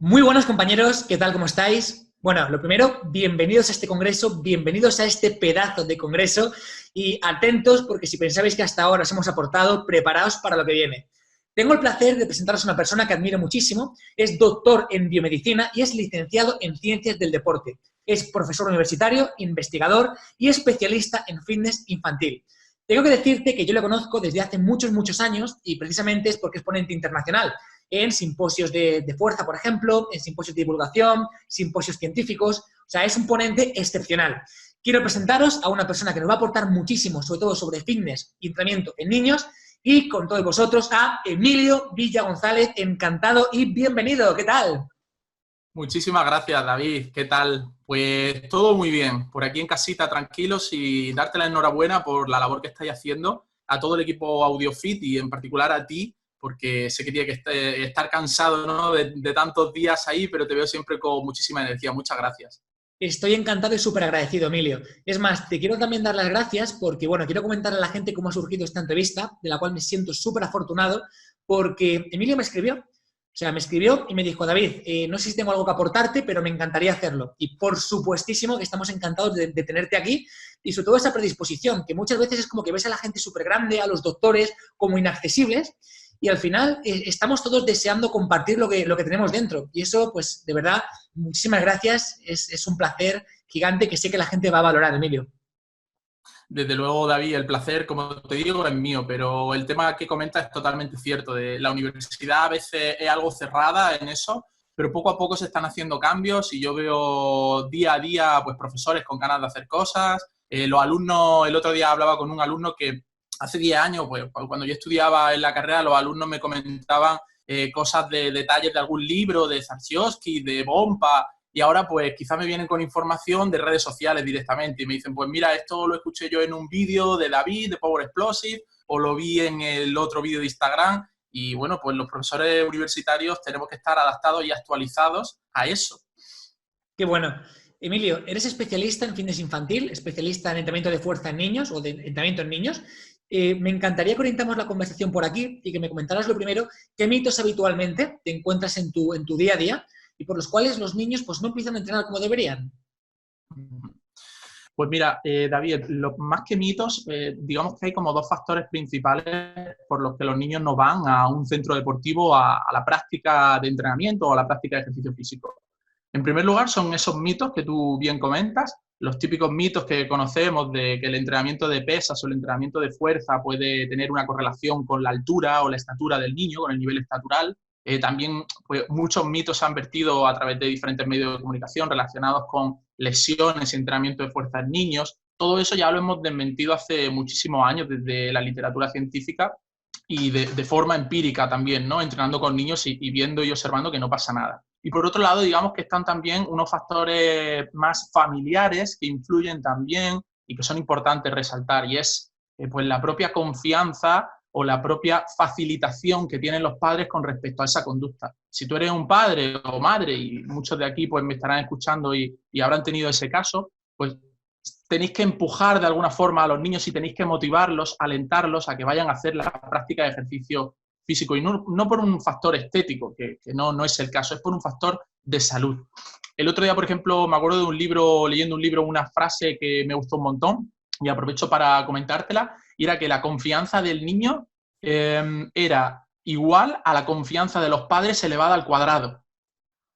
Muy buenos compañeros, ¿qué tal? ¿Cómo estáis? Bueno, lo primero, bienvenidos a este congreso, bienvenidos a este pedazo de congreso y atentos porque si pensabais que hasta ahora os hemos aportado, preparaos para lo que viene. Tengo el placer de presentaros a una persona que admiro muchísimo, es doctor en biomedicina y es licenciado en ciencias del deporte. Es profesor universitario, investigador y especialista en fitness infantil. Tengo que decirte que yo lo conozco desde hace muchos años y precisamente es porque es ponente internacional en simposios de fuerza, por ejemplo, en simposios de divulgación, simposios científicos. O sea, es un ponente excepcional. Quiero presentaros a una persona que nos va a aportar muchísimo, sobre todo sobre fitness y entrenamiento en niños, y con todos vosotros a Emilio Villa González. Encantado y bienvenido. ¿Qué tal? Muchísimas gracias, David. ¿Qué tal? Pues todo muy bien. Por aquí en casita, tranquilos y darte la enhorabuena por la labor que estáis haciendo a todo el equipo AudioFit y en particular a ti, porque sé que tiene que estar cansado, ¿no? de tantos días ahí, pero te veo siempre con muchísima energía. Muchas gracias. Estoy encantado y súper agradecido, Emilio. Es más, te quiero también dar las gracias porque, bueno, quiero comentar a la gente cómo ha surgido esta entrevista, de la cual me siento súper afortunado, porque Emilio me escribió. O sea, me escribió y me dijo, David, no sé si tengo algo que aportarte, pero me encantaría hacerlo. Y por supuestísimo que estamos encantados de tenerte aquí y sobre todo esa predisposición, que muchas veces es como que ves a la gente súper grande, a los doctores, como inaccesibles, y al final estamos todos deseando compartir lo que tenemos dentro. Y eso, pues, de verdad, muchísimas gracias. Es un placer gigante que sé que la gente va a valorar, Emilio. Desde luego, David, el placer, como te digo, es mío, pero el tema que comentas es totalmente cierto. La universidad a veces es algo cerrada en eso, pero poco a poco se están haciendo cambios y yo veo día a día pues profesores con ganas de hacer cosas. Los alumnos, el otro día hablaba con un alumno que hace 10 años, pues cuando yo estudiaba en la carrera, los alumnos me comentaban cosas de detalles de algún libro, de Zarsiowski, de Bompa, y ahora pues quizás me vienen con información de redes sociales directamente y me dicen, pues mira, esto lo escuché yo en un vídeo de David, de Power Explosive, o lo vi en el otro vídeo de Instagram. Y bueno, pues los profesores universitarios tenemos que estar adaptados y actualizados a eso. Qué bueno. Emilio, eres especialista en fitness infantil, especialista en entrenamiento de fuerza en niños o de entrenamiento en niños. Me encantaría que orientamos la conversación por aquí y que me comentaras lo primero, qué mitos habitualmente te encuentras en tu día a día y por los cuales los niños pues, no empiezan a entrenar como deberían. Pues mira, David, más que mitos, digamos que hay como dos factores principales por los que los niños no van a un centro deportivo a la práctica de entrenamiento o a la práctica de ejercicio físico. En primer lugar, son esos mitos que tú bien comentas, los típicos mitos que conocemos de que el entrenamiento de pesas o el entrenamiento de fuerza puede tener una correlación con la altura o la estatura del niño, con el nivel estatural. También pues, muchos mitos se han vertido a través de diferentes medios de comunicación relacionados con lesiones y entrenamiento de fuerza en niños. Todo eso ya lo hemos desmentido hace muchísimos años desde la literatura científica y de forma empírica también, ¿no? Entrenando con niños y viendo y observando que no pasa nada. Y por otro lado, digamos que están también unos factores más familiares que influyen también y que son importantes resaltar, y es pues la propia confianza o la propia facilitación que tienen los padres con respecto a esa conducta. Si tú eres un padre o madre, y muchos de aquí pues me estarán escuchando y habrán tenido ese caso, pues tenéis que empujar de alguna forma a los niños y tenéis que motivarlos, alentarlos a que vayan a hacer la práctica de ejercicio físico y no por un factor estético, que no es el caso, es por un factor de salud. El otro día, por ejemplo, me acuerdo de un libro, leyendo un libro, una frase que me gustó un montón y aprovecho para comentártela, y era que la confianza del niño era igual a la confianza de los padres elevada al cuadrado.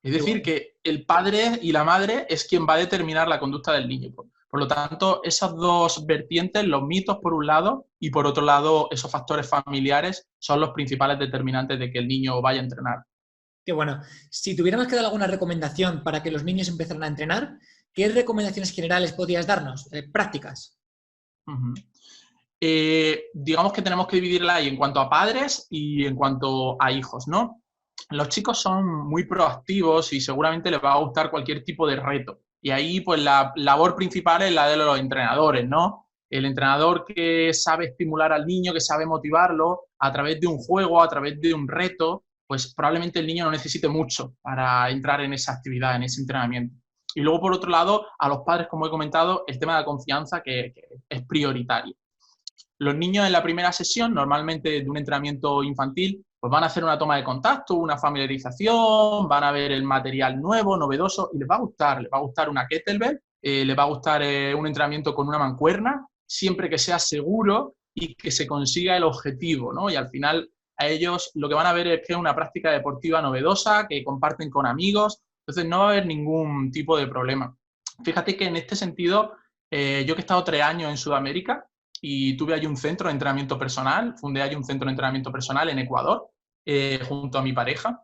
Es Qué decir, bueno. que el padre y la madre es quien va a determinar la conducta del niño. Por lo tanto, esas dos vertientes, los mitos por un lado y por otro lado esos factores familiares, son los principales determinantes de que el niño vaya a entrenar. Qué bueno. Si tuviéramos que dar alguna recomendación para que los niños empezaran a entrenar, ¿qué recomendaciones generales podrías darnos? Prácticas. Uh-huh. Digamos que tenemos que dividirla ahí en cuanto a padres y en cuanto a hijos, ¿no? Los chicos son muy proactivos y seguramente les va a gustar cualquier tipo de reto. Y ahí, pues, la labor principal es la de los entrenadores, ¿no? El entrenador que sabe estimular al niño, que sabe motivarlo a través de un juego, a través de un reto, pues probablemente el niño no necesite mucho para entrar en esa actividad, en ese entrenamiento. Y luego, por otro lado, a los padres, como he comentado, el tema de la confianza que es prioritario. Los niños en la primera sesión, normalmente de un entrenamiento infantil, pues van a hacer una toma de contacto, una familiarización, van a ver el material nuevo, novedoso, y les va a gustar una kettlebell, les va a gustar un entrenamiento con una mancuerna, siempre que sea seguro y que se consiga el objetivo, ¿no? Y al final a ellos lo que van a ver es que es una práctica deportiva novedosa, que comparten con amigos, entonces no va a haber ningún tipo de problema. Fíjate que en este sentido, yo que he estado 3 años en Sudamérica y tuve allí un centro de entrenamiento personal, fundé allí un centro de entrenamiento personal en Ecuador, junto a mi pareja,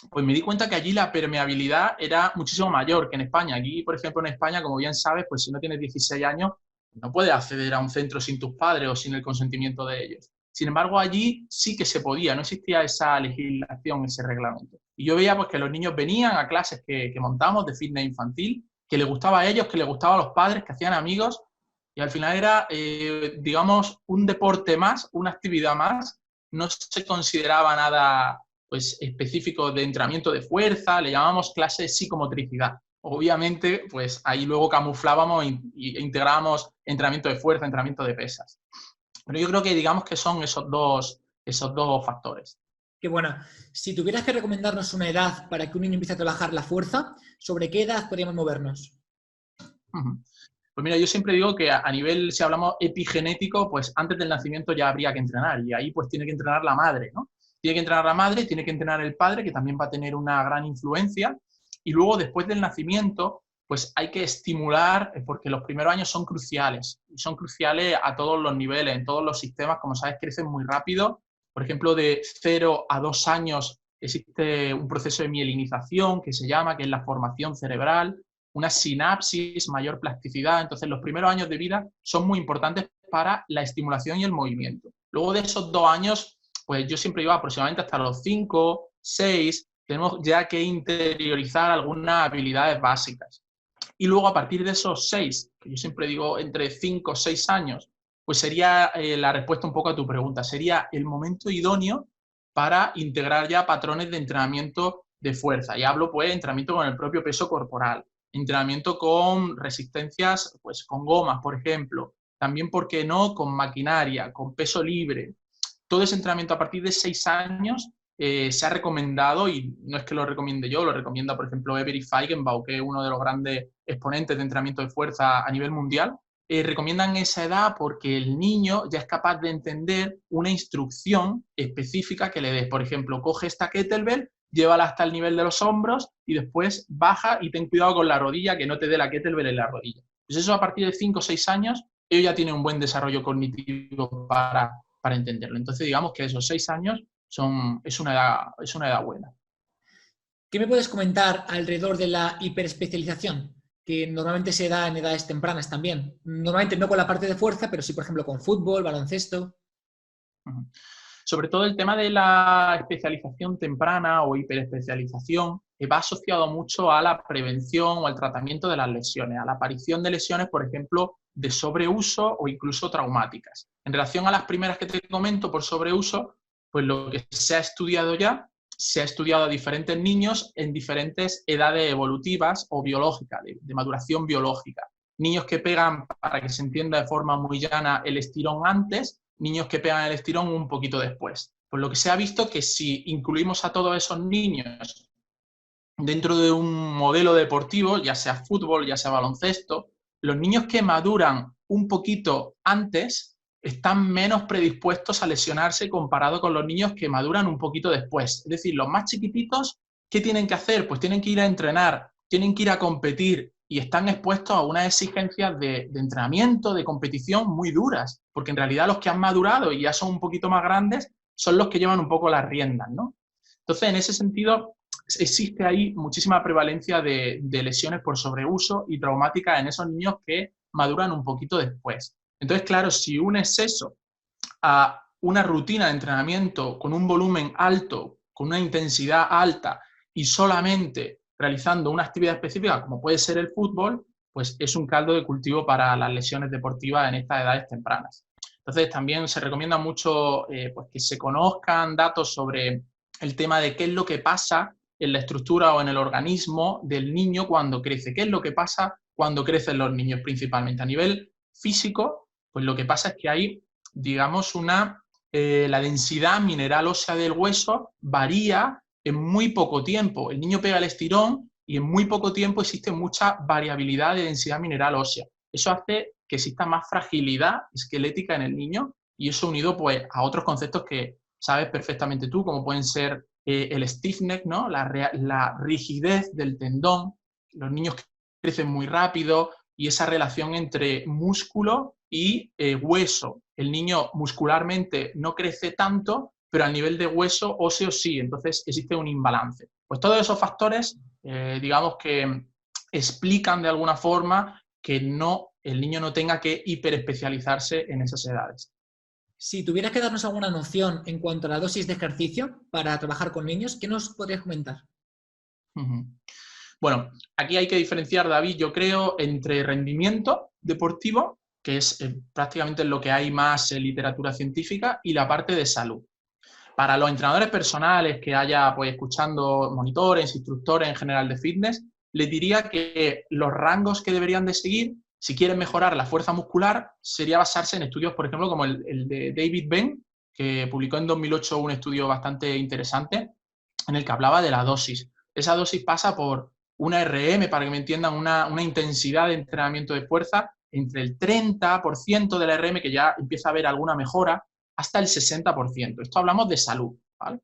pues me di cuenta que allí la permeabilidad era muchísimo mayor que en España. Aquí, por ejemplo, en España, como bien sabes, pues si no tienes 16 años, no puedes acceder a un centro sin tus padres o sin el consentimiento de ellos. Sin embargo, allí sí que se podía, no existía esa legislación, ese reglamento. Y yo veía pues, que los niños venían a clases que montamos de fitness infantil, que les gustaba a ellos, que les gustaba a los padres, que hacían amigos, y al final era, digamos, un deporte más, una actividad más. No se consideraba nada pues, específico de entrenamiento de fuerza, le llamamos clase de psicomotricidad. Obviamente, pues ahí luego camuflábamos e integrábamos entrenamiento de fuerza, entrenamiento de pesas. Pero yo creo que digamos que son esos dos factores. Qué bueno. Si tuvieras que recomendarnos una edad para que un niño empiece a trabajar la fuerza, ¿sobre qué edad podríamos movernos? Pues mira, yo siempre digo que a nivel, si hablamos epigenético, pues antes del nacimiento ya habría que entrenar y ahí pues tiene que entrenar la madre, ¿no? Tiene que entrenar la madre, tiene que entrenar el padre, que también va a tener una gran influencia, y luego después del nacimiento, pues hay que estimular, porque los primeros años son cruciales a todos los niveles, en todos los sistemas, como sabes, crecen muy rápido. Por ejemplo, de 0 a 2 años existe un proceso de mielinización que se llama, que es la formación cerebral, una sinapsis, mayor plasticidad. Entonces, los primeros años de vida son muy importantes para la estimulación y el movimiento. Luego de esos 2 años, pues yo siempre iba aproximadamente hasta los 5, 6, tenemos ya que interiorizar algunas habilidades básicas. Y luego a partir de esos 6, que yo siempre digo entre 5 o 6 años, pues sería la respuesta un poco a tu pregunta, sería el momento idóneo para integrar ya patrones de entrenamiento de fuerza. Y hablo pues de entrenamiento con el propio peso corporal, entrenamiento con resistencias, pues con gomas, por ejemplo, también, ¿por qué no?, con maquinaria, con peso libre. Todo ese entrenamiento a partir de 6 años se ha recomendado, y no es que lo recomiende yo, lo recomienda, por ejemplo, Every Feigenbaum, que es uno de los grandes exponentes de entrenamiento de fuerza a nivel mundial. Recomiendan esa edad porque el niño ya es capaz de entender una instrucción específica que le des. Por ejemplo, coge esta kettlebell, llévala hasta el nivel de los hombros y después baja y ten cuidado con la rodilla, que no te dé la kettlebell en la rodilla. Pues eso a partir de 5 o 6 años, ellos ya tienen un buen desarrollo cognitivo para entenderlo. Entonces, digamos que esos 6 años es una edad buena. ¿Qué me puedes comentar alrededor de la hiperespecialización? Que normalmente se da en edades tempranas también. Normalmente no con la parte de fuerza, pero sí, por ejemplo, con fútbol, baloncesto. Sobre todo el tema de la especialización temprana o hiperespecialización va asociado mucho a la prevención o al tratamiento de las lesiones, a la aparición de lesiones, por ejemplo, de sobreuso o incluso traumáticas. En relación a las primeras que te comento por sobreuso, pues lo que se ha estudiado ya, se ha estudiado a diferentes niños en diferentes edades evolutivas o biológicas, de maduración biológica. Niños que pegan, para que se entienda de forma muy llana, el estirón antes, niños que pegan el estirón un poquito después. Pues lo que se ha visto que si incluimos a todos esos niños dentro de un modelo deportivo, ya sea fútbol, ya sea baloncesto, los niños que maduran un poquito antes están menos predispuestos a lesionarse comparado con los niños que maduran un poquito después. Es decir, los más chiquititos, ¿qué tienen que hacer? Pues tienen que ir a entrenar, tienen que ir a competir y están expuestos a unas exigencias de entrenamiento, de competición muy duras, porque en realidad los que han madurado y ya son un poquito más grandes son los que llevan un poco las riendas, ¿no? Entonces, en ese sentido, existe ahí muchísima prevalencia de lesiones por sobreuso y traumáticas en esos niños que maduran un poquito después. Entonces, claro, si unes eso a una rutina de entrenamiento con un volumen alto, con una intensidad alta y solamente realizando una actividad específica, como puede ser el fútbol, pues es un caldo de cultivo para las lesiones deportivas en estas edades tempranas. Entonces, también se recomienda mucho pues que se conozcan datos sobre el tema de qué es lo que pasa en la estructura o en el organismo del niño cuando crece. ¿Qué es lo que pasa cuando crecen los niños principalmente? A nivel físico, pues lo que pasa es que hay, digamos, una la densidad mineral ósea del hueso varía en muy poco tiempo. El niño pega el estirón y en muy poco tiempo existe mucha variabilidad de densidad mineral ósea. Eso hace que exista más fragilidad esquelética en el niño y eso unido pues, a otros conceptos que sabes perfectamente tú, como pueden ser el stiffness, ¿no? La rigidez del tendón. Los niños crecen muy rápido y esa relación entre músculo y hueso. El niño muscularmente no crece tanto, pero al nivel de hueso óseo sí, entonces existe un imbalance. Pues todos esos factores, digamos que explican de alguna forma que el niño no tenga que hiperespecializarse en esas edades. Si tuvieras que darnos alguna noción en cuanto a la dosis de ejercicio para trabajar con niños, ¿qué nos podrías comentar? Bueno, aquí hay que diferenciar, David, yo creo, entre rendimiento deportivo, que es prácticamente lo que hay más en literatura científica, y la parte de salud. Para los entrenadores personales que haya pues, escuchando monitores, instructores en general de fitness, les diría que los rangos que deberían de seguir, si quieren mejorar la fuerza muscular, sería basarse en estudios, por ejemplo, como el de David Ben, que publicó en 2008 un estudio bastante interesante en el que hablaba de la dosis. Esa dosis pasa por una RM, para que me entiendan, una intensidad de entrenamiento de fuerza entre el 30% de la RM, que ya empieza a haber alguna mejora, hasta el 60%. Esto hablamos de salud, ¿vale?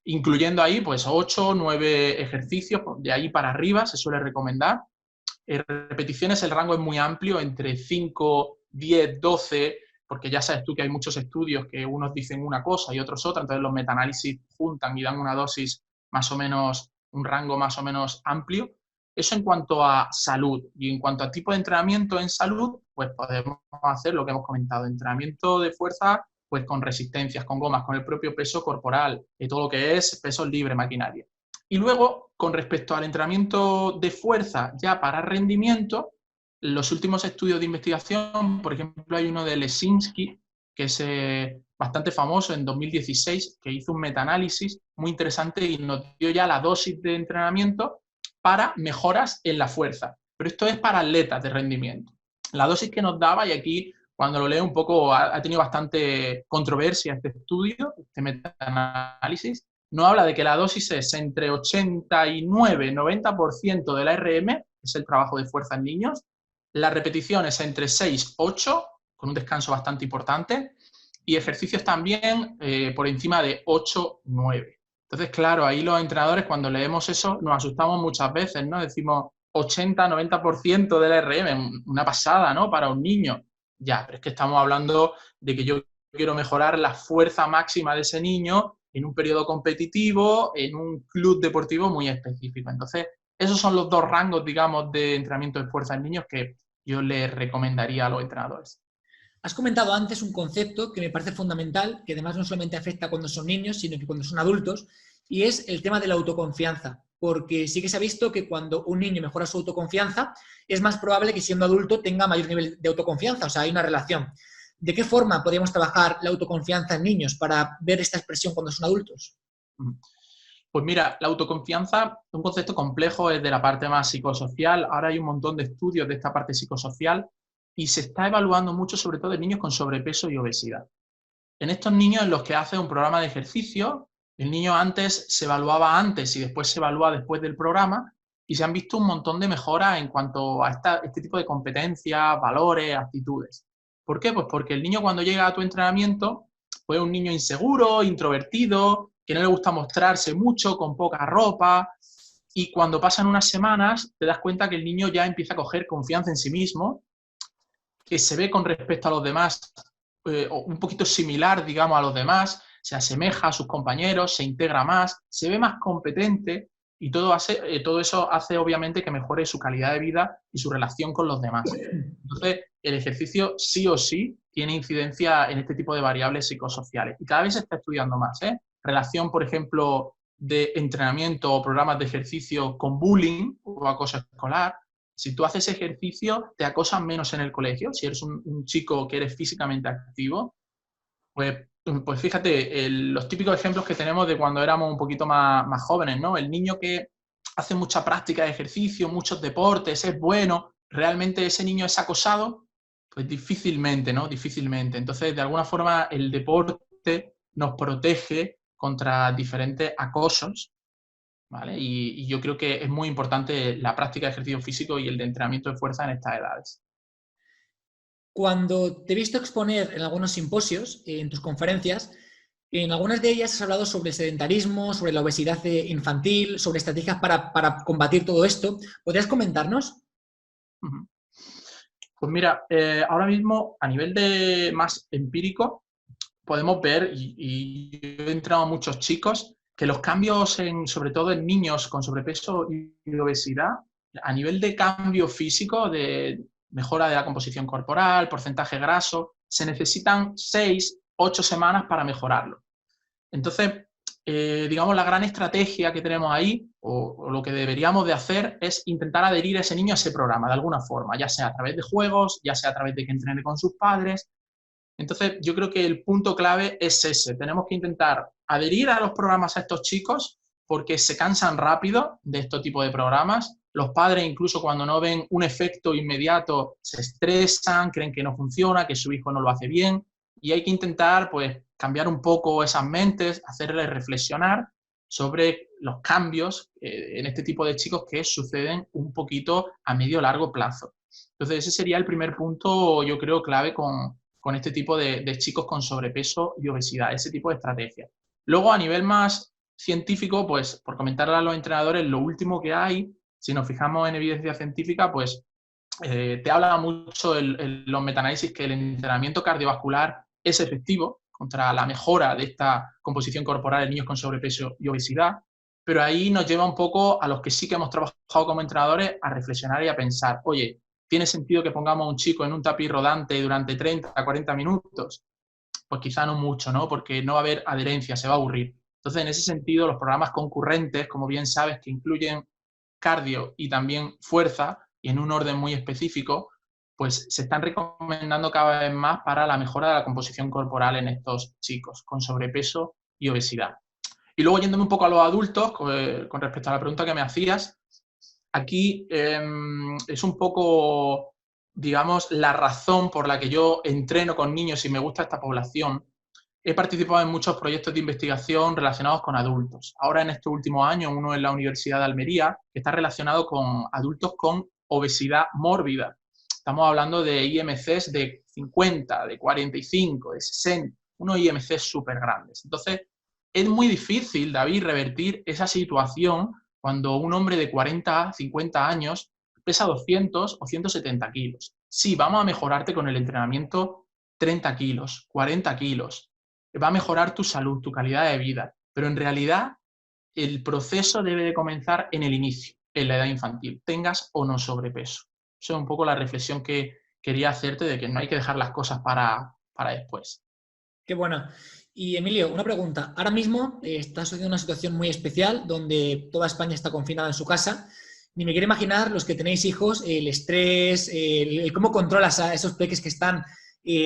Incluyendo ahí pues 8 o 9 ejercicios, de ahí para arriba se suele recomendar. Repeticiones, el rango es muy amplio, entre 5, 10, 12, porque ya sabes tú que hay muchos estudios que unos dicen una cosa y otros otra, entonces los metaanálisis juntan y dan una dosis más o menos, un rango más o menos amplio. Eso en cuanto a salud. Y en cuanto a tipo de entrenamiento en salud, pues podemos hacer lo que hemos comentado, entrenamiento de fuerza pues con resistencias, con gomas, con el propio peso corporal, y todo lo que es peso libre, maquinaria. Y luego, con respecto al entrenamiento de fuerza ya para rendimiento, los últimos estudios de investigación, por ejemplo, hay uno de Lesinski, que es bastante famoso en 2016, que hizo un metaanálisis muy interesante y nos dio ya la dosis de entrenamiento para mejoras en la fuerza. Pero esto es para atletas de rendimiento. La dosis que nos daba, y aquí cuando lo leo un poco ha tenido bastante controversia este estudio, este metaanálisis, no habla de que la dosis es entre 89 y 90% de la RM, que es el trabajo de fuerza en niños, la repetición es entre 6 y 8, con un descanso bastante importante, y ejercicios también por encima de 8 9. Entonces, claro, ahí los entrenadores cuando leemos eso nos asustamos muchas veces, ¿no? Decimos 80-90% de la RM, una pasada, ¿no? Para un niño. Ya, pero es que estamos hablando de que yo quiero mejorar la fuerza máxima de ese niño en un periodo competitivo, en un club deportivo muy específico. Entonces, esos son los dos rangos, digamos, de entrenamiento de fuerza en niños que yo les recomendaría a los entrenadores. Has comentado antes un concepto que me parece fundamental, que además no solamente afecta cuando son niños, sino que cuando son adultos, y es el tema de la autoconfianza. Porque sí que se ha visto que cuando un niño mejora su autoconfianza, es más probable que siendo adulto tenga mayor nivel de autoconfianza, o sea, hay una relación. ¿De qué forma podríamos trabajar la autoconfianza en niños para ver esta expresión cuando son adultos? Pues mira, la autoconfianza es un concepto complejo, es de la parte más psicosocial. Ahora hay un montón de estudios de esta parte psicosocial y se está evaluando mucho, sobre todo en niños con sobrepeso y obesidad. En estos niños en los que hace un programa de ejercicio, el niño antes se evaluaba antes y después se evalúa después del programa y se han visto un montón de mejoras en cuanto a este tipo de competencias, valores, actitudes. ¿Por qué? Pues porque el niño cuando llega a tu entrenamiento, pues es un niño inseguro, introvertido, que no le gusta mostrarse mucho, con poca ropa, y cuando pasan unas semanas te das cuenta que el niño ya empieza a coger confianza en sí mismo, que se ve con respecto a los demás un poquito similar, digamos, a los demás, se asemeja a sus compañeros, se integra más, se ve más competente y todo eso hace obviamente que mejore su calidad de vida y su relación con los demás. Entonces, el ejercicio sí o sí tiene incidencia en este tipo de variables psicosociales y cada vez se está estudiando más, ¿eh? Relación, por ejemplo, de entrenamiento o programas de ejercicio con bullying o acoso escolar. Si tú haces ejercicio, te acosan menos en el colegio. Si eres un chico que eres físicamente activo, pues fíjate, los típicos ejemplos que tenemos de cuando éramos un poquito más jóvenes, ¿no? El niño que hace mucha práctica de ejercicio, muchos deportes, es bueno, ¿realmente ese niño es acosado? Pues difícilmente, ¿no? Difícilmente. Entonces, de alguna forma, el deporte realmente nos protege contra diferentes acosos, ¿vale? Y yo creo que es muy importante la práctica de ejercicio físico y el de entrenamiento de fuerza en estas edades. Cuando te he visto exponer en algunos simposios, en tus conferencias, en algunas de ellas has hablado sobre el sedentarismo, sobre la obesidad infantil, sobre estrategias para combatir todo esto. ¿Podrías comentarnos? Ujú. Pues mira, ahora mismo a nivel de más empírico podemos ver, y yo he entrenado a muchos chicos, que los cambios, sobre todo en niños con sobrepeso y obesidad, a nivel de cambio físico, de mejora de la composición corporal, porcentaje graso, se necesitan 6, 8 semanas para mejorarlo. Entonces, digamos, la gran estrategia que tenemos ahí, o lo que deberíamos de hacer, es intentar adherir a ese niño a ese programa de alguna forma, ya sea a través de juegos, ya sea a través de que entrene con sus padres. Entonces, yo creo que el punto clave es ese. Tenemos que intentar adherir a los programas a estos chicos porque se cansan rápido de este tipo de programas. Los padres, incluso cuando no ven un efecto inmediato, se estresan, creen que no funciona, que su hijo no lo hace bien. Y hay que intentar, pues, cambiar un poco esas mentes, hacerles reflexionar sobre los cambios en este tipo de chicos que suceden un poquito a medio o largo plazo. Entonces, ese sería el primer punto, yo creo, clave con este tipo de chicos con sobrepeso y obesidad, ese tipo de estrategia. Luego, a nivel más científico, pues, por comentarle a los entrenadores, lo último que hay, si nos fijamos en evidencia científica, pues, te habla mucho los metaanálisis que el entrenamiento cardiovascular es efectivo contra la mejora de esta composición corporal en niños con sobrepeso y obesidad, pero ahí nos lleva un poco a los que sí que hemos trabajado como entrenadores a reflexionar y a pensar, oye, ¿tiene sentido que pongamos a un chico en un tapiz rodante durante 30 a 40 minutos? Pues quizá no mucho, ¿no? Porque no va a haber adherencia, se va a aburrir. Entonces, en ese sentido, los programas concurrentes, como bien sabes, que incluyen cardio y también fuerza, y en un orden muy específico, pues se están recomendando cada vez más para la mejora de la composición corporal en estos chicos con sobrepeso y obesidad. Y luego, yéndome un poco a los adultos, con respecto a la pregunta que me hacías, aquí es un poco, digamos, la razón por la que yo entreno con niños y me gusta esta población. He participado en muchos proyectos de investigación relacionados con adultos. Ahora, en este último año, uno en la Universidad de Almería, que está relacionado con adultos con obesidad mórbida. Estamos hablando de IMCs de 50, de 45, de 60, unos IMCs súper grandes. Entonces, es muy difícil, David, revertir esa situación cuando un hombre de 40, 50 años pesa 200 o 170 kilos. Sí, vamos a mejorarte con el entrenamiento 30 kilos, 40 kilos. Va a mejorar tu salud, tu calidad de vida. Pero en realidad el proceso debe de comenzar en el inicio, en la edad infantil, tengas o no sobrepeso. Esa es un poco la reflexión que quería hacerte de que no hay que dejar las cosas para después. Qué bueno. Y Emilio, una pregunta. Ahora mismo estás en una situación muy especial donde toda España está confinada en su casa. Ni me quiero imaginar los que tenéis hijos, el estrés, el cómo controlas a esos peques que están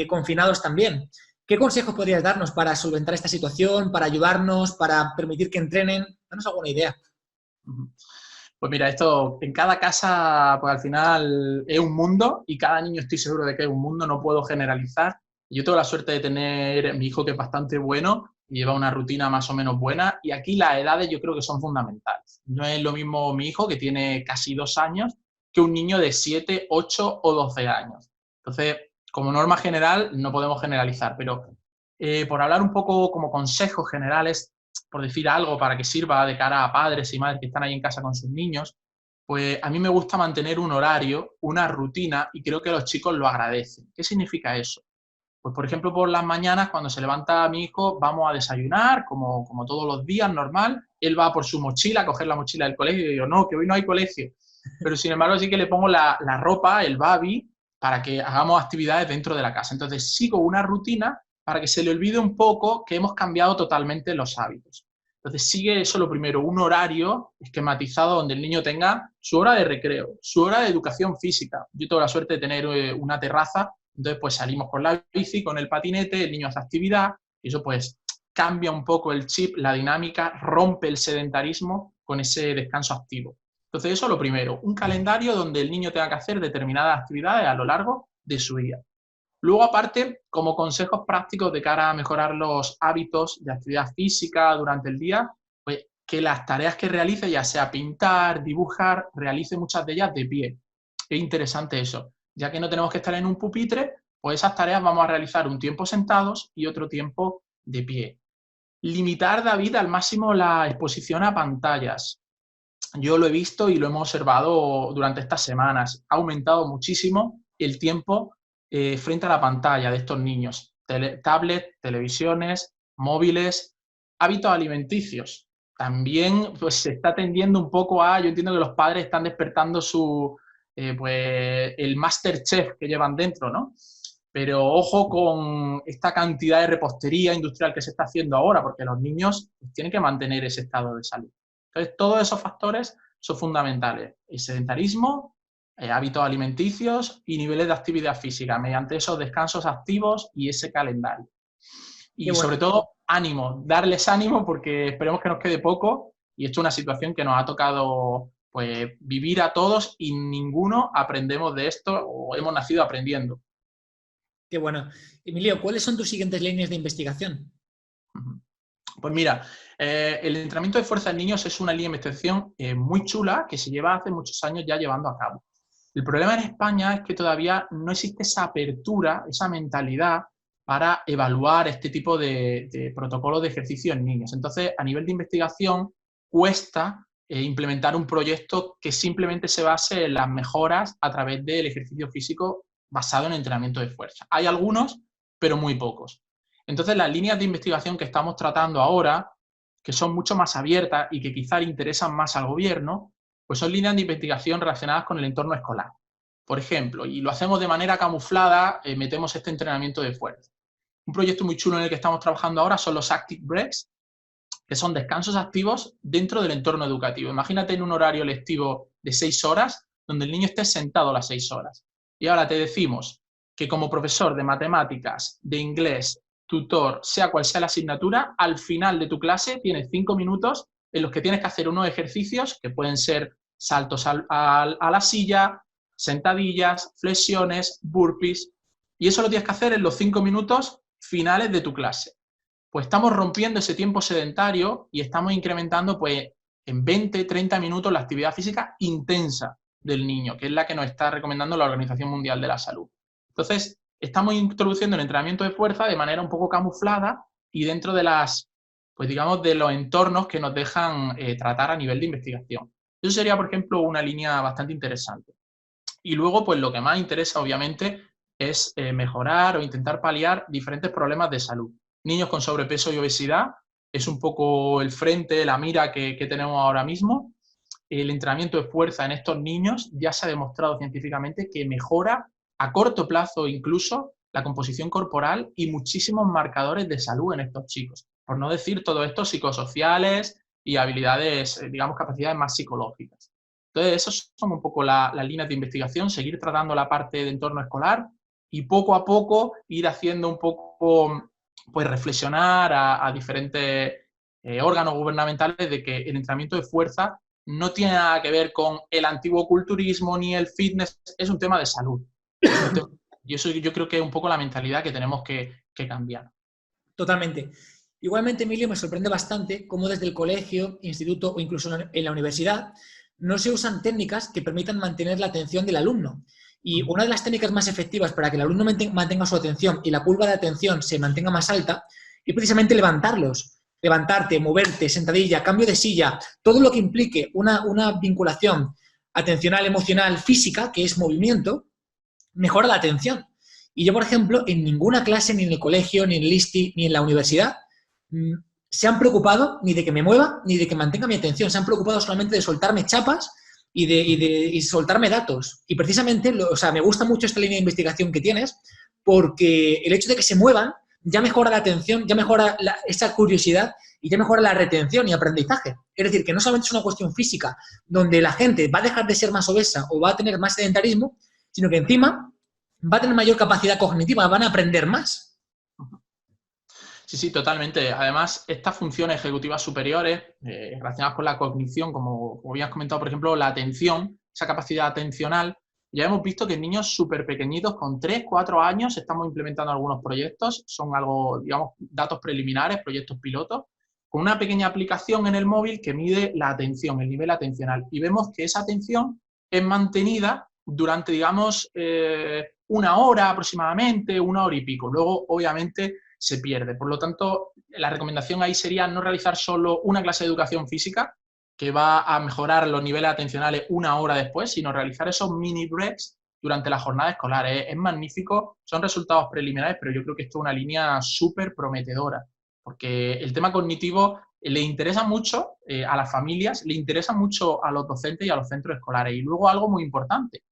confinados también. ¿Qué consejos podrías darnos para solventar esta situación, para ayudarnos, para permitir que entrenen? Danos alguna idea. Pues mira, esto en cada casa, pues al final es un mundo y cada niño estoy seguro de que es un mundo, no puedo generalizar. Yo tengo la suerte de tener mi hijo que es bastante bueno y lleva una rutina más o menos buena y aquí las edades yo creo que son fundamentales. No es lo mismo mi hijo que tiene casi 2 años que un niño de 7, 8 o 12 años. Entonces, como norma general, no podemos generalizar, pero por hablar un poco como consejos generales, por decir algo para que sirva de cara a padres y madres que están ahí en casa con sus niños, pues a mí me gusta mantener un horario, una rutina y creo que los chicos lo agradecen. ¿Qué significa eso? Pues por ejemplo por las mañanas cuando se levanta mi hijo vamos a desayunar como todos los días normal, él va por su mochila a coger la mochila del colegio y yo no, que hoy no hay colegio, pero sin embargo sí que le pongo la ropa, el babi, para que hagamos actividades dentro de la casa. Entonces sigo una rutina para que se le olvide un poco que hemos cambiado totalmente los hábitos. Entonces sigue eso lo primero, un horario esquematizado donde el niño tenga su hora de recreo, su hora de educación física. Yo tengo la suerte de tener una terraza, entonces pues salimos con la bici, con el patinete, el niño hace actividad y eso pues cambia un poco el chip, la dinámica, rompe el sedentarismo con ese descanso activo. Entonces eso es lo primero, un calendario donde el niño tenga que hacer determinadas actividades a lo largo de su día. Luego, aparte, como consejos prácticos de cara a mejorar los hábitos de actividad física durante el día, pues que las tareas que realice, ya sea pintar, dibujar, realice muchas de ellas de pie. Es interesante eso. Ya que no tenemos que estar en un pupitre, pues esas tareas vamos a realizar un tiempo sentados y otro tiempo de pie. Limitar, David, al máximo la exposición a pantallas. Yo lo he visto y lo hemos observado durante estas semanas. Ha aumentado muchísimo el tiempo frente a la pantalla de estos niños. Tablets, televisiones, móviles, hábitos alimenticios. También pues, se está tendiendo un poco a, yo entiendo que los padres están despertando pues, el MasterChef que llevan dentro, ¿no? Pero ojo con esta cantidad de repostería industrial que se está haciendo ahora, porque los niños tienen que mantener ese estado de salud. Entonces, todos esos factores son fundamentales. El sedentarismo, hábitos alimenticios y niveles de actividad física, mediante esos descansos activos y ese calendario. Y Bueno. sobre todo, ánimo, darles ánimo porque esperemos que nos quede poco y esto es una situación que nos ha tocado pues, vivir a todos y ninguno aprendemos de esto o hemos nacido aprendiendo. Qué bueno. Emilio, ¿cuáles son tus siguientes líneas de investigación? Pues mira, el entrenamiento de fuerza en niños es una línea de investigación muy chula que se lleva hace muchos años ya llevando a cabo. El problema en España es que todavía no existe esa apertura, esa mentalidad para evaluar este tipo de protocolos de ejercicio en niños. Entonces, a nivel de investigación, cuesta implementar un proyecto que simplemente se base en las mejoras a través del ejercicio físico basado en entrenamiento de fuerza. Hay algunos, pero muy pocos. Entonces, las líneas de investigación que estamos tratando ahora, que son mucho más abiertas y que quizás interesan más al gobierno, pues son líneas de investigación relacionadas con el entorno escolar. Por ejemplo, y lo hacemos de manera camuflada, metemos este entrenamiento de fuerza. Un proyecto muy chulo en el que estamos trabajando ahora son los Active Breaks, que son descansos activos dentro del entorno educativo. Imagínate en un horario lectivo de 6 horas, donde el niño esté sentado las 6 horas. Y ahora te decimos que como profesor de matemáticas, de inglés, tutor, sea cual sea la asignatura, al final de tu clase tienes 5 minutos en los que tienes que hacer unos ejercicios que pueden ser saltos a la silla, sentadillas, flexiones, burpees, y eso lo tienes que hacer en los 5 minutos finales de tu clase. Pues estamos rompiendo ese tiempo sedentario y estamos incrementando pues en 20, 30 minutos la actividad física intensa del niño, que es la que nos está recomendando la Organización Mundial de la Salud. Entonces, estamos introduciendo el entrenamiento de fuerza de manera un poco camuflada y dentro de pues digamos, de los entornos que nos dejan tratar a nivel de investigación. Eso sería, por ejemplo, una línea bastante interesante. Y luego, pues lo que más interesa, obviamente, es mejorar o intentar paliar diferentes problemas de salud. Niños con sobrepeso y obesidad es un poco el frente, la mira que tenemos ahora mismo. El entrenamiento de fuerza en estos niños ya se ha demostrado científicamente que mejora a corto plazo incluso la composición corporal y muchísimos marcadores de salud en estos chicos. Por no decir todo esto psicosociales y habilidades, digamos, capacidades más psicológicas. Entonces, esas son un poco las líneas de investigación, seguir tratando la parte de entorno escolar y poco a poco ir haciendo un poco, pues reflexionar a diferentes órganos gubernamentales de que el entrenamiento de fuerza no tiene nada que ver con el antiguo culturismo ni el fitness, es un tema de salud. Y eso yo creo que es un poco la mentalidad que tenemos que cambiar. Totalmente. Igualmente, Emilio, me sorprende bastante cómo desde el colegio, instituto o incluso en la universidad no se usan técnicas que permitan mantener la atención del alumno. Y una de las técnicas más efectivas para que el alumno mantenga su atención y la curva de atención se mantenga más alta es precisamente levantarlos. Levantarte, moverte, sentadilla, cambio de silla, todo lo que implique una vinculación atencional, emocional, física, que es movimiento, mejora la atención. Y yo, por ejemplo, en ninguna clase, ni en el colegio, ni en el ISTI, ni en la universidad, se han preocupado ni de que me mueva, ni de que mantenga mi atención. Se han preocupado solamente de soltarme chapas y soltarme datos. Y precisamente, me gusta mucho esta línea de investigación que tienes, porque el hecho de que se muevan ya mejora la atención, ya mejora esa curiosidad y ya mejora la retención y aprendizaje. Es decir, que no solamente es una cuestión física, donde la gente va a dejar de ser más obesa o va a tener más sedentarismo, sino que encima va a tener mayor capacidad cognitiva, van a aprender más. Sí, sí, totalmente. Además, estas funciones ejecutivas superiores relacionadas con la cognición, como bien has comentado, por ejemplo, la atención, esa capacidad atencional, Ya hemos visto que niños súper pequeñitos, con 3, 4 años, estamos implementando algunos proyectos, son algo, digamos, datos preliminares, proyectos pilotos, con una pequeña aplicación en el móvil que mide la atención, el nivel atencional. Y vemos que esa atención es mantenida durante, digamos, una hora aproximadamente, una hora y pico. Luego, obviamente, se pierde. Por lo tanto, la recomendación ahí sería no realizar solo una clase de educación física, que va a mejorar los niveles atencionales una hora después, sino realizar esos mini breaks durante la jornada escolar. Es magnífico, son resultados preliminares, pero yo creo que esto es una línea súper prometedora, porque el tema cognitivo le interesa mucho a las familias, le interesa mucho a los docentes y a los centros escolares. Y luego algo muy importante,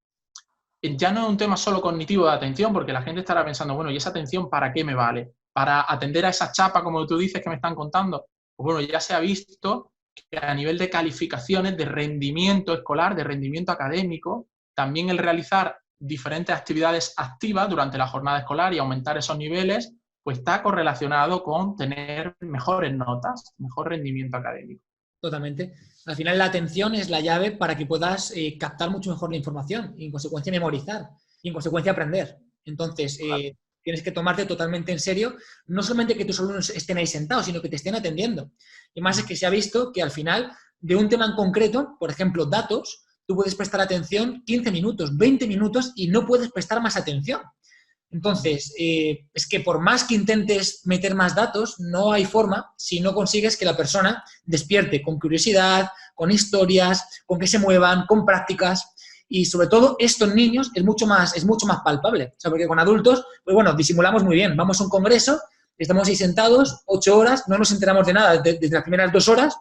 ya no es un tema solo cognitivo de atención, porque la gente estará pensando, bueno, ¿y esa atención para qué me vale? ¿Para atender a esa chapa, como tú dices, que me están contando? Pues bueno, ya se ha visto que a nivel de calificaciones, de rendimiento escolar, de rendimiento académico, también el realizar diferentes actividades activas durante la jornada escolar y aumentar esos niveles, pues está correlacionado con tener mejores notas, mejor rendimiento académico. Totalmente. Al final la atención es la llave para que puedas captar mucho mejor la información y en consecuencia memorizar y en consecuencia aprender. Entonces, tienes que tomarte totalmente en serio, no solamente que tus alumnos estén ahí sentados, sino que te estén atendiendo. Y más es que se ha visto que al final de un tema en concreto, por ejemplo, datos, tú puedes prestar atención 15 minutos, 20 minutos y no puedes prestar más atención. Entonces, es que por más que intentes meter más datos, no hay forma si no consigues que la persona despierte con curiosidad, con historias, con que se muevan, con prácticas. Y sobre todo, estos niños es mucho más palpable. O sea, porque con adultos, pues bueno, disimulamos muy bien. Vamos a un congreso, estamos ahí sentados 8 horas, no nos enteramos de nada desde las primeras 2 horas,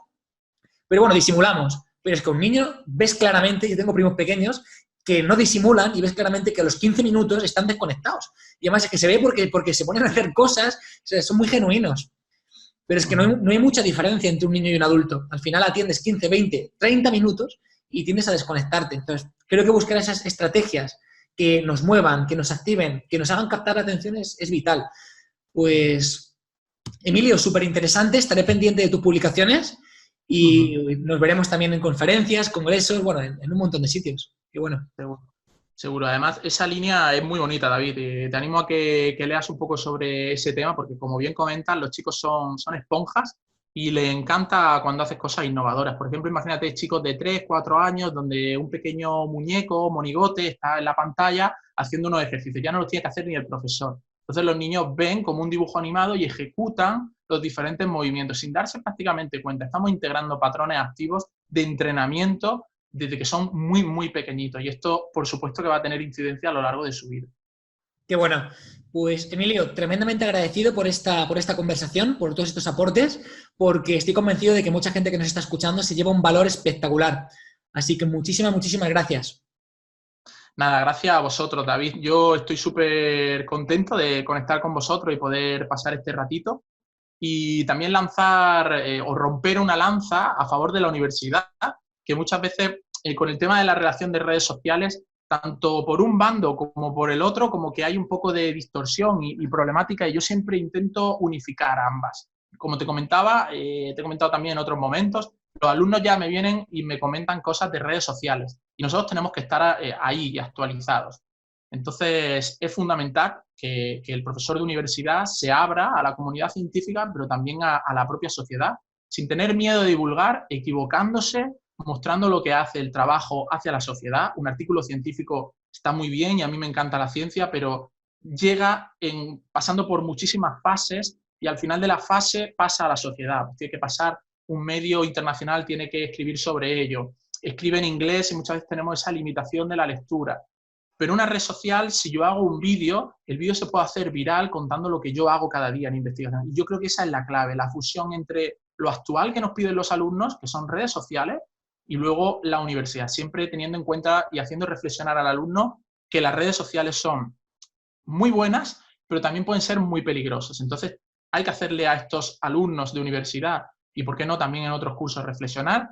pero bueno, disimulamos. Pero es que un niño ves claramente, yo tengo primos pequeños, que no disimulan y ves claramente que a los 15 minutos están desconectados. Y además es que se ve porque se ponen a hacer cosas, o sea, son muy genuinos. Pero es que no hay mucha diferencia entre un niño y un adulto. Al final atiendes 15, 20, 30 minutos y tiendes a desconectarte. Entonces, creo que buscar esas estrategias que nos muevan, que nos activen, que nos hagan captar la atención es vital. Pues, Emilio, súper interesante. Estaré pendiente de tus publicaciones y nos veremos también en conferencias, congresos, bueno, en un montón de sitios. Y bueno. Seguro. Además, esa línea es muy bonita, David. Te animo a que leas un poco sobre ese tema, porque como bien comentas, los chicos son esponjas y les encanta cuando haces cosas innovadoras. Por ejemplo, imagínate chicos de 3, 4 años donde un pequeño muñeco, monigote, está en la pantalla haciendo unos ejercicios. Ya no los tiene que hacer ni el profesor. Entonces los niños ven como un dibujo animado y ejecutan los diferentes movimientos sin darse prácticamente cuenta. Estamos integrando patrones activos de entrenamiento desde que son muy, muy pequeñitos. Y esto, por supuesto, que va a tener incidencia a lo largo de su vida. Qué bueno. Pues, Emilio, tremendamente agradecido por esta conversación, por todos estos aportes, porque estoy convencido de que mucha gente que nos está escuchando se lleva un valor espectacular. Así que muchísimas, muchísimas gracias. Nada, gracias a vosotros, David. Yo estoy súper contento de conectar con vosotros y poder pasar este ratito. Y también lanzar o romper una lanza a favor de la universidad, que muchas veces con el tema de la relación de redes sociales, tanto por un bando como por el otro, como que hay un poco de distorsión y problemática, y yo siempre intento unificar ambas. Como te comentaba, te he comentado también en otros momentos, los alumnos ya me vienen y me comentan cosas de redes sociales, y nosotros tenemos que estar ahí y actualizados. Entonces, es fundamental que el profesor de universidad se abra a la comunidad científica, pero también a la propia sociedad, sin tener miedo de divulgar, equivocándose, mostrando lo que hace el trabajo hacia la sociedad. Un artículo científico está muy bien y a mí me encanta la ciencia, pero llega pasando por muchísimas fases y al final de la fase pasa a la sociedad. Tiene que pasar, un medio internacional tiene que escribir sobre ello. Escribe en inglés y muchas veces tenemos esa limitación de la lectura. Pero una red social, si yo hago un vídeo, el vídeo se puede hacer viral contando lo que yo hago cada día en investigación. Y yo creo que esa es la clave, la fusión entre lo actual que nos piden los alumnos, que son redes sociales, y luego la universidad, siempre teniendo en cuenta y haciendo reflexionar al alumno que las redes sociales son muy buenas, pero también pueden ser muy peligrosas. Entonces, hay que hacerle a estos alumnos de universidad, y por qué no también en otros cursos, reflexionar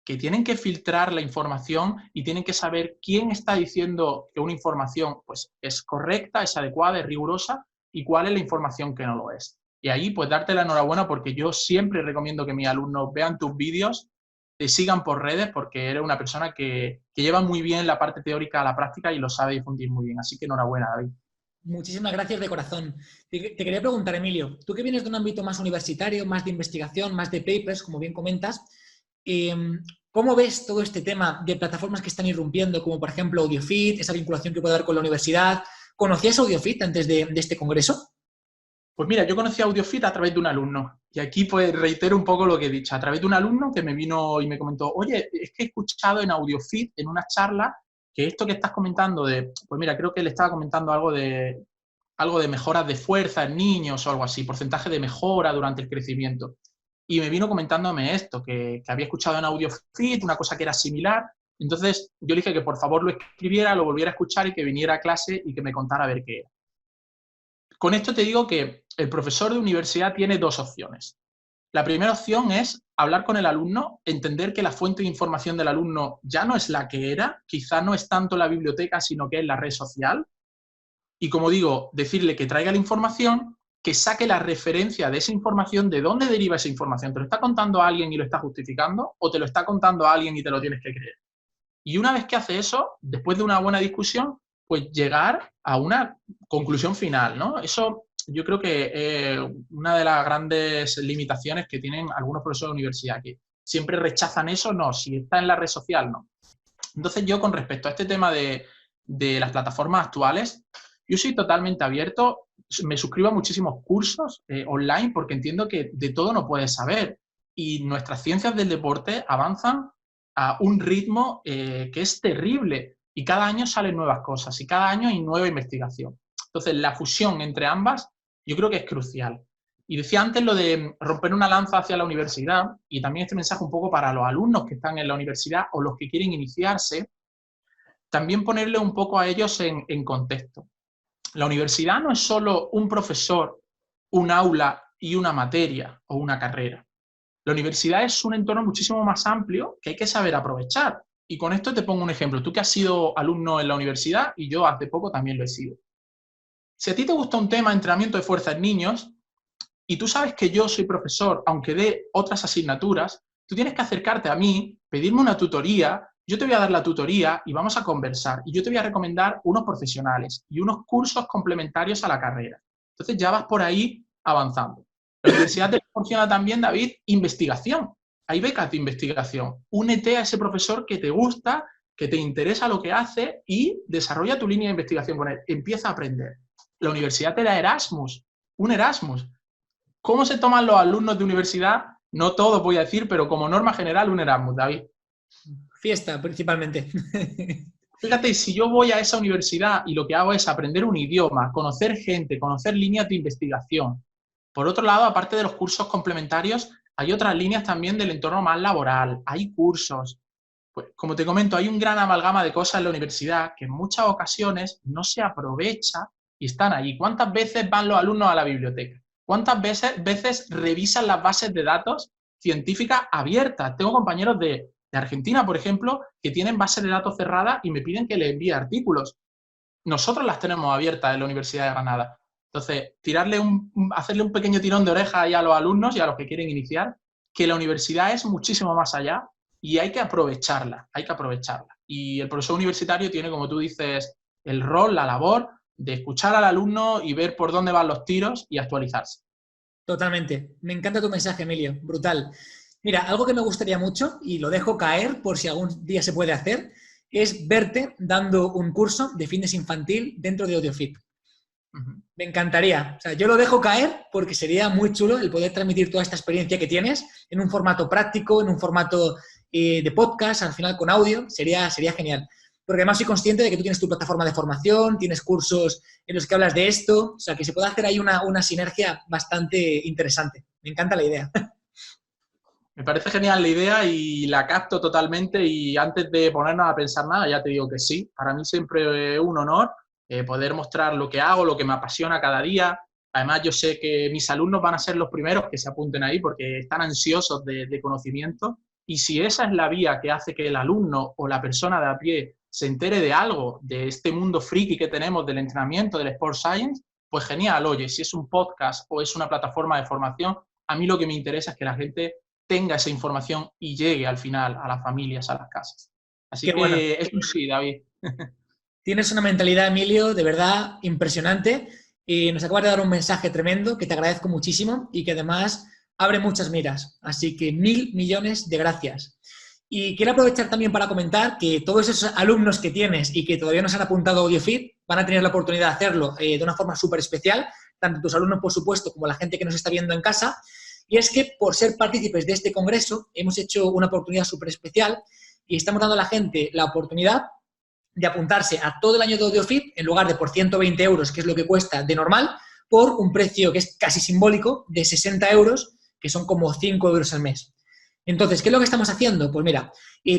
que tienen que filtrar la información y tienen que saber quién está diciendo que una información pues, es correcta, es adecuada, es rigurosa, y cuál es la información que no lo es. Y ahí, pues, darte la enhorabuena, porque yo siempre recomiendo que mis alumnos vean tus vídeos te sigan por redes porque eres una persona que lleva muy bien la parte teórica a la práctica y lo sabe difundir muy bien. Así que enhorabuena, David. Muchísimas gracias de corazón. Te quería preguntar, Emilio, tú que vienes de un ámbito más universitario, más de investigación, más de papers, como bien comentas, eh, ¿cómo ves todo este tema de plataformas que están irrumpiendo, como por ejemplo AudioFit, esa vinculación que puede haber con la universidad? ¿Conocías AudioFit antes de este congreso? Pues mira, yo conocí a AudioFit a través de un alumno. Y aquí pues reitero un poco lo que he dicho. A través de un alumno que me vino y me comentó, oye, es que he escuchado en AudioFit, en una charla, que esto que estás comentando pues mira, creo que le estaba comentando algo de mejoras de fuerza en niños o algo así, porcentaje de mejora durante el crecimiento. Y me vino comentándome esto, que había escuchado en AudioFit, una cosa que era similar. Entonces yo le dije que por favor lo escribiera, lo volviera a escuchar y que viniera a clase y que me contara a ver qué era. Con esto te digo que el profesor de universidad tiene dos opciones. La primera opción es hablar con el alumno, entender que la fuente de información del alumno ya no es la que era, quizá no es tanto la biblioteca, sino que es la red social. Y como digo, decirle que traiga la información, que saque la referencia de esa información, de dónde deriva esa información. ¿Te lo está contando a alguien y lo está justificando? ¿O te lo está contando a alguien y te lo tienes que creer? Y una vez que hace eso, después de una buena discusión, pues llegar a una conclusión final, ¿no? Eso yo creo que es una de las grandes limitaciones que tienen algunos profesores de universidad, que siempre rechazan eso, no, si está en la red social, no. Entonces yo con respecto a este tema de las plataformas actuales, yo soy totalmente abierto, me suscribo a muchísimos cursos online porque entiendo que de todo no puedes saber y nuestras ciencias del deporte avanzan a un ritmo que es terrible y cada año salen nuevas cosas y cada año hay nueva investigación. Entonces, la fusión entre ambas yo creo que es crucial. Y decía antes lo de romper una lanza hacia la universidad y también este mensaje un poco para los alumnos que están en la universidad o los que quieren iniciarse, también ponerle un poco a ellos en contexto. La universidad no es solo un profesor, un aula y una materia o una carrera. La universidad es un entorno muchísimo más amplio que hay que saber aprovechar. Y con esto te pongo un ejemplo. Tú que has sido alumno en la universidad y yo hace poco también lo he sido. Si a ti te gusta un tema, entrenamiento de fuerza en niños, y tú sabes que yo soy profesor, aunque dé otras asignaturas, tú tienes que acercarte a mí, pedirme una tutoría, yo te voy a dar la tutoría y vamos a conversar. Y yo te voy a recomendar unos profesionales y unos cursos complementarios a la carrera. Entonces ya vas por ahí avanzando. La universidad te proporciona también, David, investigación. Hay becas de investigación. Únete a ese profesor que te gusta, que te interesa lo que hace y desarrolla tu línea de investigación con él. Empieza a aprender. La universidad te da Erasmus, un Erasmus. ¿Cómo se toman los alumnos de universidad? No todos voy a decir, pero como norma general, un Erasmus, David. Fiesta, principalmente. Fíjate, si yo voy a esa universidad y lo que hago es aprender un idioma, conocer gente, conocer líneas de investigación. Por otro lado, aparte de los cursos complementarios, hay otras líneas también del entorno más laboral. Hay cursos. Pues, como te comento, hay un gran amalgama de cosas en la universidad que en muchas ocasiones no se aprovecha y están ahí. ¿Cuántas veces van los alumnos a la biblioteca? ¿Cuántas veces revisan las bases de datos científicas abiertas? Tengo compañeros de Argentina, por ejemplo, que tienen bases de datos cerradas y me piden que les envíe artículos. Nosotros las tenemos abiertas en la Universidad de Granada. Entonces, hacerle un pequeño tirón de oreja ahí a los alumnos y a los que quieren iniciar, que la universidad es muchísimo más allá y hay que aprovecharla, hay que aprovecharla. Y el profesor universitario tiene, como tú dices, el rol, la labor de escuchar al alumno y ver por dónde van los tiros y actualizarse. Totalmente. Me encanta tu mensaje, Emilio. Brutal. Mira, algo que me gustaría mucho, y lo dejo caer por si algún día se puede hacer, es verte dando un curso de fitness infantil dentro de AudioFit. Me encantaría. O sea, yo lo dejo caer porque sería muy chulo el poder transmitir toda esta experiencia que tienes en un formato práctico, en un formato de podcast, al final con audio. Sería genial. Porque además soy consciente de que tú tienes tu plataforma de formación, tienes cursos en los que hablas de esto. O sea, que se puede hacer ahí una sinergia bastante interesante. Me encanta la idea. Me parece genial la idea y la capto totalmente y antes de ponernos a pensar nada, ya te digo que sí. Para mí siempre es un honor poder mostrar lo que hago, lo que me apasiona cada día. Además, yo sé que mis alumnos van a ser los primeros que se apunten ahí porque están ansiosos de conocimiento. Y si esa es la vía que hace que el alumno o la persona de a pie se entere de algo, de este mundo friki que tenemos del entrenamiento, del Sport Science, pues genial. Oye, si es un podcast o es una plataforma de formación, a mí lo que me interesa es que la gente tenga esa información y llegue al final a las familias, a las casas. Así Qué que bueno. es un sí, David. Tienes una mentalidad, Emilio, de verdad impresionante y nos acabas de dar un mensaje tremendo que te agradezco muchísimo y que además abre muchas miras. Así que 1.000 millones de gracias. Y quiero aprovechar también para comentar que todos esos alumnos que tienes y que todavía no se han apuntado a AudioFit van a tener la oportunidad de hacerlo de una forma súper especial, tanto tus alumnos, por supuesto, como la gente que nos está viendo en casa. Y es que por ser partícipes de este congreso hemos hecho una oportunidad súper especial y estamos dando a la gente la oportunidad de apuntarse a todo el año de AudioFit en lugar de por 120 euros, que es lo que cuesta de normal, por un precio que es casi simbólico de 60 euros, que son como 5 euros al mes. Entonces, ¿qué es lo que estamos haciendo? Pues mira,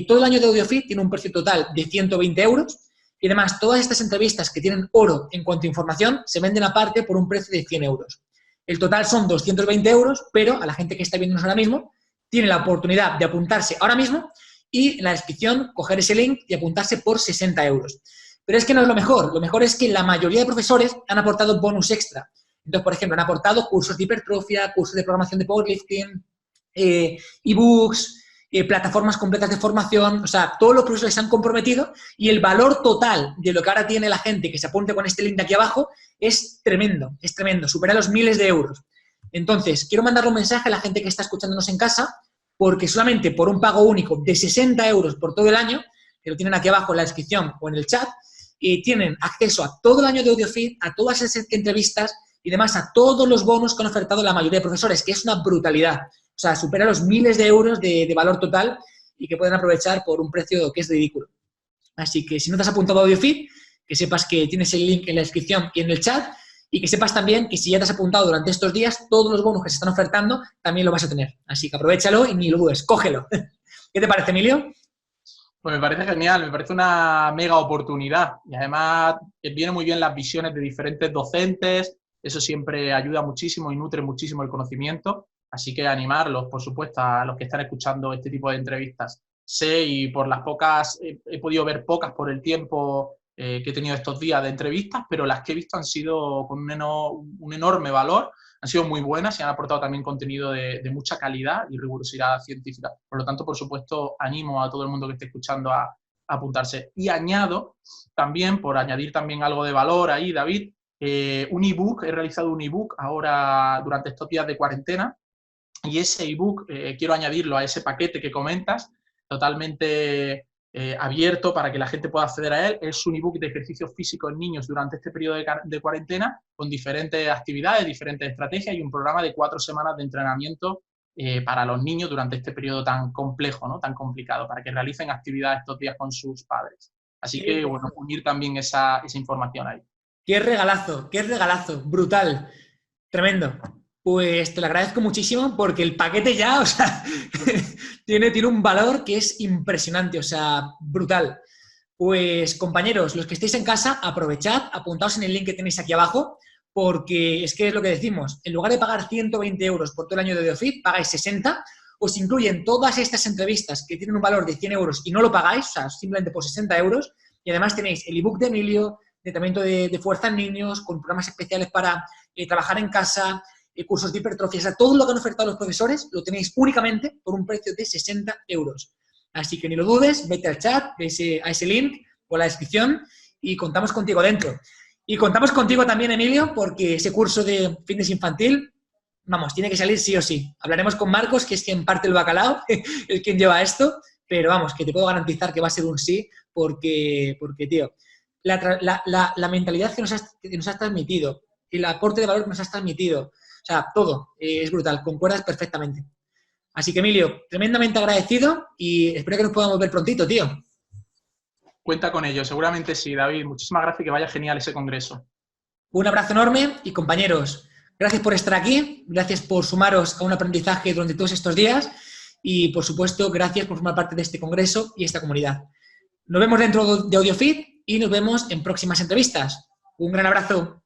todo el año de AudioFit tiene un precio total de 120 euros y además todas estas entrevistas que tienen oro en cuanto a información se venden aparte por un precio de 100 euros. El total son 220 euros, pero a la gente que está viéndonos ahora mismo tiene la oportunidad de apuntarse ahora mismo y en la descripción coger ese link y apuntarse por 60 euros. Pero es que no es lo mejor es que la mayoría de profesores han aportado bonus extra. Entonces, por ejemplo, han aportado cursos de hipertrofia, cursos de programación de powerlifting, ebooks, plataformas completas de formación, o sea, todos los profesores se han comprometido y el valor total de lo que ahora tiene la gente que se apunte con este link de aquí abajo es tremendo, supera los miles de euros. Entonces, quiero mandarle un mensaje a la gente que está escuchándonos en casa, porque solamente por un pago único de 60 euros por todo el año, que lo tienen aquí abajo en la descripción o en el chat, tienen acceso a todo el año de AudioFit, a todas esas entrevistas y demás, a todos los bonos que han ofertado la mayoría de profesores, que es una brutalidad. O sea, supera los miles de euros de valor total y que pueden aprovechar por un precio que es ridículo. Así que si no te has apuntado a AudioFit, que sepas que tienes el link en la descripción y en el chat y que sepas también que si ya te has apuntado durante estos días, todos los bonos que se están ofertando también lo vas a tener. Así que aprovéchalo y ni lo dudes, cógelo. ¿Qué te parece, Emilio? Pues me parece genial, me parece una mega oportunidad y además vienen muy bien las visiones de diferentes docentes, eso siempre ayuda muchísimo y nutre muchísimo el conocimiento, así que animarlos, por supuesto, a los que están escuchando este tipo de entrevistas. Sé y por las pocas, he podido ver pocas por el tiempo que he tenido estos días de entrevistas, pero las que he visto han sido con un enorme valor, han sido muy buenas y han aportado también contenido de mucha calidad y rigurosidad científica. Por lo tanto, por supuesto, animo a todo el mundo que esté escuchando a apuntarse. Y añado también, por añadir también algo de valor ahí, David, un ebook, he realizado un ebook ahora durante estos días de cuarentena y ese ebook quiero añadirlo a ese paquete que comentas, totalmente abierto para que la gente pueda acceder a él. Es un ebook de ejercicio físico en niños durante este periodo de cuarentena con diferentes actividades, diferentes estrategias y un programa de 4 semanas de entrenamiento para los niños durante este periodo tan complejo, ¿no? Tan complicado, para que realicen actividades estos días con sus padres. Así que, bueno, unir también esa información ahí. Qué regalazo, brutal, tremendo. Pues te lo agradezco muchísimo porque el paquete ya, o sea, tiene un valor que es impresionante, o sea, brutal. Pues compañeros, los que estéis en casa, aprovechad, apuntaos en el link que tenéis aquí abajo, porque es que es lo que decimos, en lugar de pagar 120 euros por todo el año de AudioFit, pagáis 60, os incluyen todas estas entrevistas que tienen un valor de 100 euros y no lo pagáis, o sea, simplemente por 60 euros, y además tenéis el ebook de Emilio, de tratamiento de fuerza en niños, con programas especiales para trabajar en casa, cursos de hipertrofia, o sea, todo lo que han ofertado los profesores lo tenéis únicamente por un precio de 60 euros. Así que ni lo dudes, vete al chat, a ese link o a la descripción y contamos contigo dentro. Y contamos contigo también, Emilio, porque ese curso de fitness infantil, vamos, tiene que salir sí o sí. Hablaremos con Marcos, que es quien parte el bacalao, es quien lleva esto, pero vamos, que te puedo garantizar que va a ser un sí, porque tío, la mentalidad que nos has transmitido, el aporte de valor que nos has transmitido, o sea, todo es brutal, concuerdas perfectamente. Así que, Emilio, tremendamente agradecido y espero que nos podamos ver prontito, tío. Cuenta con ello, seguramente sí, David. Muchísimas gracias y que vaya genial ese congreso. Un abrazo enorme y, compañeros, gracias por estar aquí, gracias por sumaros a un aprendizaje durante todos estos días y, por supuesto, gracias por formar parte de este congreso y esta comunidad. Nos vemos dentro de AudioFit y nos vemos en próximas entrevistas. Un gran abrazo.